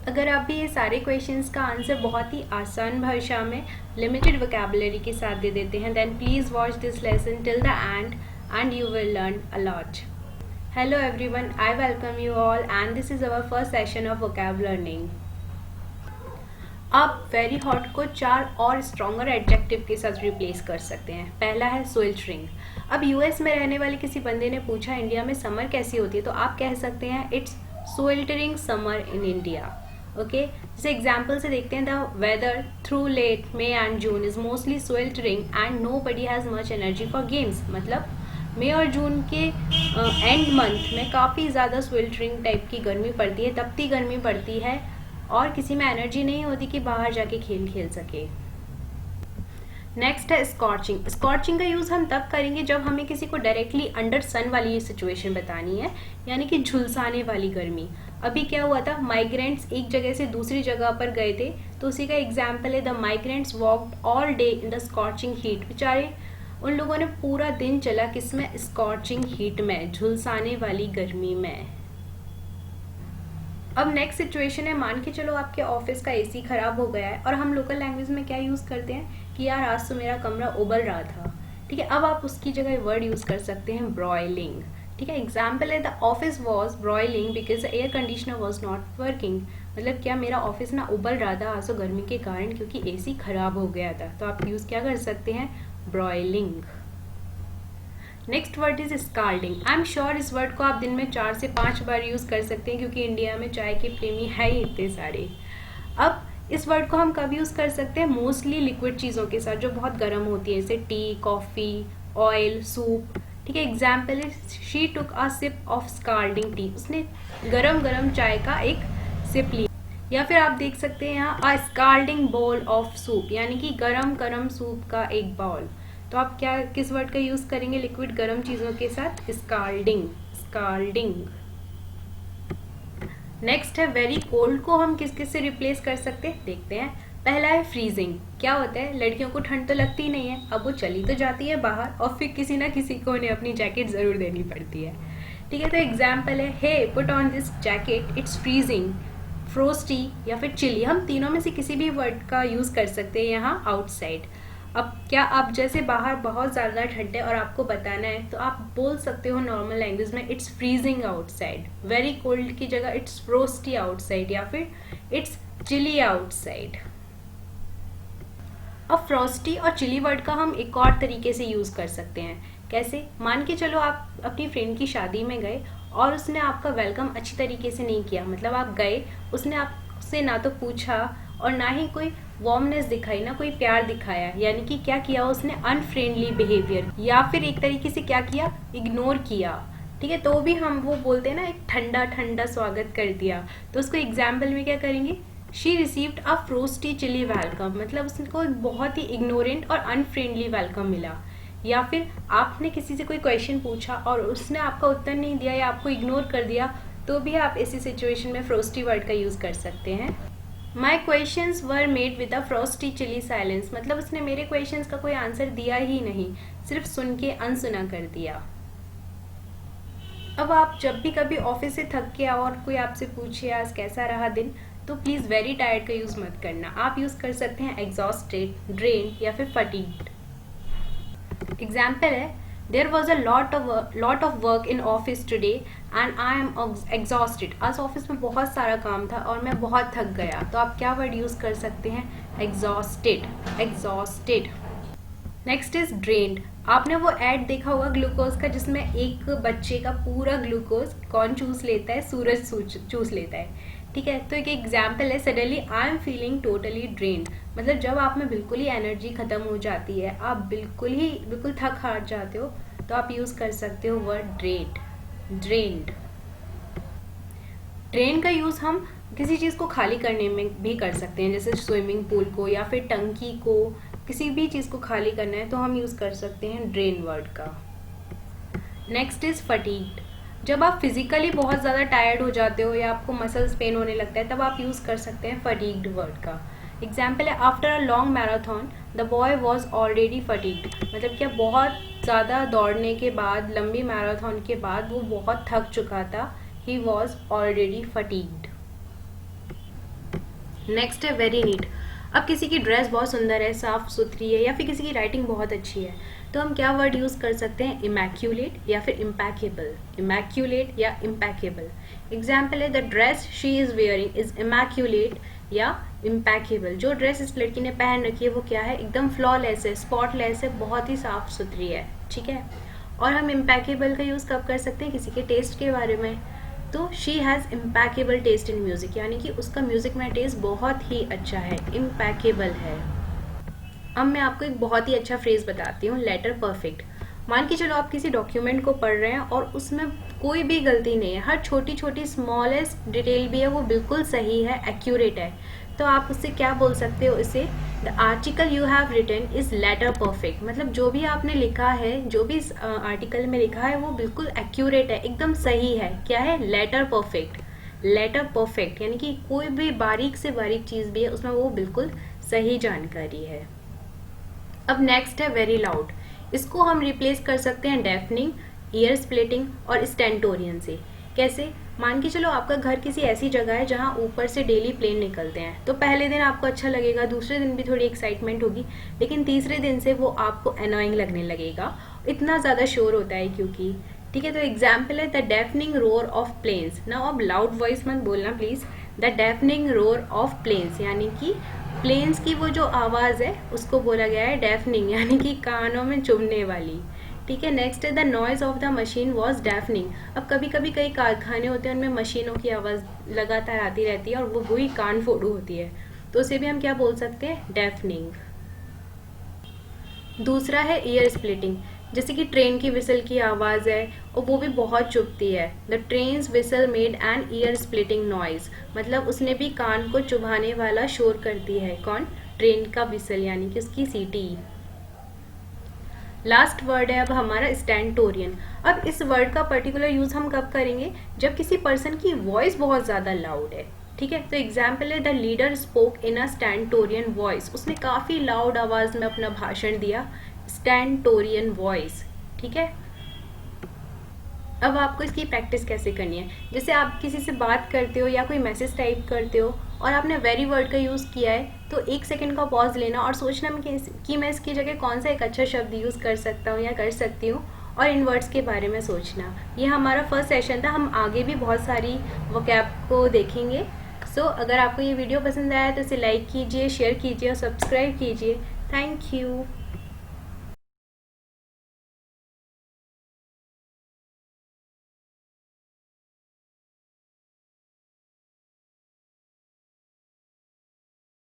अगर आप भी ये सारे क्वेश्चंस का आंसर बहुत ही आसान भाषा में लिमिटेड वोकैबुलरी के साथ दे देते हैं, then please watch this lesson till the end and you will learn a lot. Hello everyone, I welcome you all and this is our first session of vocab learning. आप very hot को 4 और stronger adjective के साथ replace कर सकते हैं. पहला है स्वेल्टरिंग. अब यूएस में रहने वाले किसी बंदे ने पूछा इंडिया में समर कैसी होती है, तो आप कह सकते हैं it's sweltering summer in India. Okay, जैसे एग्जाम्पल से देखते हैं, the weather through late May and June is mostly sweltering and nobody has much energy for games. मतलब मई और जून के एंड मंथ में काफ़ी ज़्यादा स्वेल्टरिंग टाइप की गर्मी पड़ती है, तपती गर्मी पड़ती है और किसी में एनर्जी नहीं होती कि बाहर जाके खेल सके. नेक्स्ट है स्कॉर्चिंग. स्कॉर्चिंग का यूज़ हम तब करेंगे जब हमें किसी को डायरेक्टली अंडर सन वाली सिचुएशन बतानी है, यानी कि झुलसाने वाली गर्मी. अभी क्या हुआ था, माइग्रेंट्स एक जगह से दूसरी जगह पर गए थे, तो उसी का एग्जाम्पल है the migrants walked all day in the scorching heat. बेचारे उन लोगों ने पूरा दिन चला किसमें, स्कॉर्चिंग हीट में, झुलसाने वाली गर्मी में. अब नेक्स्ट सिचुएशन है, मान के चलो आपके ऑफिस का एसी खराब हो गया है और हम लोकल लैंग्वेज में क्या यूज़ करते हैं कि यार आज तो मेरा कमरा उबल रहा था. ठीक है, अब आप उसकी जगह वर्ड यूज़ कर सकते हैं ब्रॉयलिंग. ठीक है, एग्जाम्पल है the office was broiling because the air conditioner was not working. मतलब क्या मेरा ऑफिस ना उबल रहा था आज तो गर्मी के कारण क्योंकि एसी खराब हो गया था. तो आप यूज़ क्या कर सकते हैं, broiling. Next word is scalding. I am sure इस वर्ड को आप दिन में 4 से 5 बार यूज़ कर सकते हैं क्योंकि इंडिया में चाय के प्रेमी है ही इतने सारे. अब इस वर्ड को हम कब यूज़ कर सकते हैं, मोस्टली लिक्विड चीज़ों के साथ जो बहुत गर्म होती है, जैसे टी, कॉफ़ी, ऑयल, सूप. ठीक है, example is she took a sip of scalding tea. उसने गरम चाय का एक सिप लिया. या फिर आप देख सकते हैं यहाँ अ स्काल्डिंग बोल ऑफ सूप, यानी कि गरम सूप का एक बाउल. तो आप क्या किस वर्ड का यूज़ करेंगे लिक्विड गर्म चीज़ों के साथ, स्काल्डिंग. नेक्स्ट है वेरी कोल्ड को हम किस से रिप्लेस कर सकते हैं, देखते हैं. पहला है फ्रीजिंग. क्या होता है, लड़कियों को ठंड तो लगती नहीं है, अब वो चली तो जाती है बाहर और फिर किसी ना किसी को उन्हें अपनी जैकेट ज़रूर देनी पड़ती है. ठीक है, तो एग्जाम्पल है he put on this jacket it's freezing, frosty या फिर चिली. हम तीनों में से किसी भी वर्ड का यूज़ कर सकते हैं यहाँ आउटसाइड. अब क्या आप जैसे बाहर बहुत ज़्यादा ठंड है और आपको बताना है तो आप बोल सकते हो नॉर्मल लैंग्वेज में it's freezing outside. Very cold की जगह इट्स फ्रोस्टी आउटसाइड या फिर इट्स चिली आउटसाइड. अब फ्रोस्टी और चिली वर्ड का हम एक और तरीके से यूज़ कर सकते हैं. कैसे, मान के चलो आप अपनी फ्रेंड की शादी में गए और उसने आपका वेलकम अच्छी तरीके से नहीं किया. मतलब आप गए, उसने आपसे ना तो पूछा और ना ही कोई वार्मनेस दिखाई, ना कोई प्यार दिखाया, यानी कि क्या किया उसने, अनफ्रेंडली बिहेवियर, या फिर एक तरीके से क्या किया, इग्नोर किया. ठीक है, तो भी हम वो बोलते हैं ना एक ठंडा स्वागत कर दिया. तो उसको एग्जाम्पल में क्या करेंगे, she received a frosty chilly welcome. मतलब उसको बहुत ही इग्नोरेंट और अनफ्रेंडली वेलकम मिला. या फिर आपने किसी से कोई क्वेश्चन पूछा और उसने आपका उत्तर नहीं दिया या आपको इग्नोर कर दिया, तो भी आप इसी सिचुएशन में फ्रोस्टी वर्ड का यूज़ कर सकते हैं. My questions were met with a frosty chilly silence. मतलब उसने मेरे क्वेश्चंस का कोई आंसर दिया ही नहीं, सिर्फ सुन के अनसुना कर दिया. अब आप जब भी कभी ऑफिस से थक के आओ और कोई आपसे पूछे आज कैसा रहा दिन, तो प्लीज़ वेरी टायर्ड का यूज़ मत करना. आप यूज़ कर सकते हैं एग्जॉस्टेड, ड्रेन या फिर फटीग्ड. एग्जाम्पल है there was a lot of work in office today and I am exhausted. आज ऑफिस में बहुत सारा काम था और मैं बहुत थक गया. तो आप क्या वर्ड यूज़ कर सकते हैं, एग्जॉस्टेड. Next is drained. आपने वो ऐड देखा होगा ग्लूकोज का जिसमें एक बच्चे का पूरा ग्लूकोज कौन चूस लेता है, सूरज चूस लेता है. ठीक है, तो एक एग्जाम्पल है suddenly I am feeling totally drained. मतलब जब आप में बिल्कुल ही एनर्जी खत्म हो जाती है, आप बिल्कुल थक हार जाते हो, तो आप यूज़ कर सकते हो वर्ड ड्रेन्ड. ड्रेन का यूज़ हम किसी चीज़ को खाली करने में भी कर सकते हैं, जैसे स्विमिंग पूल को या फिर टंकी को, किसी भी चीज़ को खाली करना है तो हम यूज़ कर सकते हैं ड्रेन वर्ड का. Next is fatigued. जब आप फिजिकली बहुत ज़्यादा टायर्ड हो जाते हो या आपको मसल्स पेन होने लगता है, तब आप यूज़ कर सकते हैं फटीग्ड वर्ड का. एग्जाम्पल है after a long marathon the boy was already fatigued. मतलब क्या बहुत ज़्यादा दौड़ने के बाद, लंबी मैराथन के बाद वो बहुत थक चुका था. He was already fatigued. Next है वेरी नीट। अब किसी की ड्रेस बहुत सुंदर है, साफ सुथरी है, या फिर किसी की राइटिंग बहुत अच्छी है, तो हम क्या वर्ड यूज़ कर सकते हैं? इमैक्यूलेट या फिर इम्पैकेबल। इमैक्यूलेट या इम्पैकेबल। एग्जाम्पल है the dress she is wearing is immaculate या इम्पैकेबल। जो ड्रेस इस लड़की ने पहन रखी है वो क्या है? एकदम फ्लॉलेस है, स्पॉटलेस है, बहुत ही साफ सुथरी है। ठीक है। और हम इम्पैकेबल का यूज़ कब कर सकते हैं? किसी के टेस्ट के बारे में। तो she has impeccable taste in music, यानी कि उसका म्यूज़िक में टेस्ट बहुत ही अच्छा है, इम्पैकेबल है। अब मैं आपको एक बहुत ही अच्छा फ्रेज बताती हूँ, लेटर परफेक्ट। मान के चलो आप किसी डॉक्यूमेंट को पढ़ रहे हैं और उसमें कोई भी गलती नहीं है, हर छोटी छोटी स्मॉलेस्ट डिटेल भी है वो बिल्कुल सही है, एक्यूरेट है, तो आप उससे क्या बोल सकते हो? इसे the article you have written is letter perfect. मतलब जो भी आपने लिखा है, जो भी इस आर्टिकल में लिखा है वो बिल्कुल एक्यूरेट है, एकदम सही है। क्या है? Letter perfect. लेटर परफेक्ट यानी कि कोई भी बारीक से बारीक चीज़ भी है उसमें वो बिल्कुल सही जानकारी है। अब नेक्स्ट है वेरी लाउड। इसको हम रिप्लेस कर सकते हैं डेफनिंग, ईयर स्प्लिटिंग और स्टेंटोरियन से। कैसे? मान के चलो आपका घर किसी ऐसी जगह है जहाँ ऊपर से डेली प्लेन निकलते हैं, तो पहले दिन आपको अच्छा लगेगा, दूसरे दिन भी थोड़ी एक्साइटमेंट होगी, लेकिन तीसरे दिन से वो आपको एनोइंग लगने लगेगा, इतना ज़्यादा शोर होता है क्योंकि। ठीक है। तो एग्जाम्पल है the deafening roar of planes. Now अब लाउड वॉइस मत बोलना please. The deafening roar of planes यानी कि प्लेन्स की वो जो आवाज़ है उसको बोला गया है डेफनिंग, यानी कि कानों में चुभने वाली। ठीक है। नेक्स्ट है the noise of the machine was deafening. अब कभी कभी कई कारखाने होते हैं उनमें मशीनों की आवाज़ लगातार आती रहती है और वो वही कान फोड़ू होती है, तो उसे भी हम क्या बोल सकते हैं? डेफनिंग। दूसरा है ईयर स्प्लिटिंग। जैसे कि ट्रेन की विसल की आवाज़ है और वो भी बहुत चुभती है। The trains whistle made an year splitting noise. मतलब उसने भी कान को चुभाने वाला शोर करती है। कौन? ट्रेन का विसल यानी कि उसकी सीटी। लास्ट वर्ड है अब हमारा स्टेंटोरियन। अब इस वर्ड का पर्टिकुलर यूज़ हम कब करेंगे? जब किसी पर्सन की वॉइस बहुत ज़्यादा लाउड है। ठीक है। तो एग्जाम्पल है the leader spoke in a stentorian voice. उसने काफ़ी लाउड आवाज़ में अपना भाषण दिया, स्टेंटोरियन वॉइस। ठीक है। अब आपको इसकी प्रैक्टिस कैसे करनी है? जैसे आप किसी से बात करते हो या कोई मैसेज टाइप करते हो और आपने वेरी वर्ड का यूज़ किया है, तो 1 सेकंड का पॉज लेना और सोचना कि मैं इसकी जगह कौन सा एक अच्छा शब्द यूज़ कर सकता हूँ या कर सकती हूँ, और इन वर्ड्स के बारे में सोचना। ये हमारा फर्स्ट सेशन था, हम आगे भी बहुत सारी वोकैब को देखेंगे। सो अगर आपको ये वीडियो पसंद आया तो इसे लाइक कीजिए, शेयर कीजिए और सब्सक्राइब कीजिए। Thank you.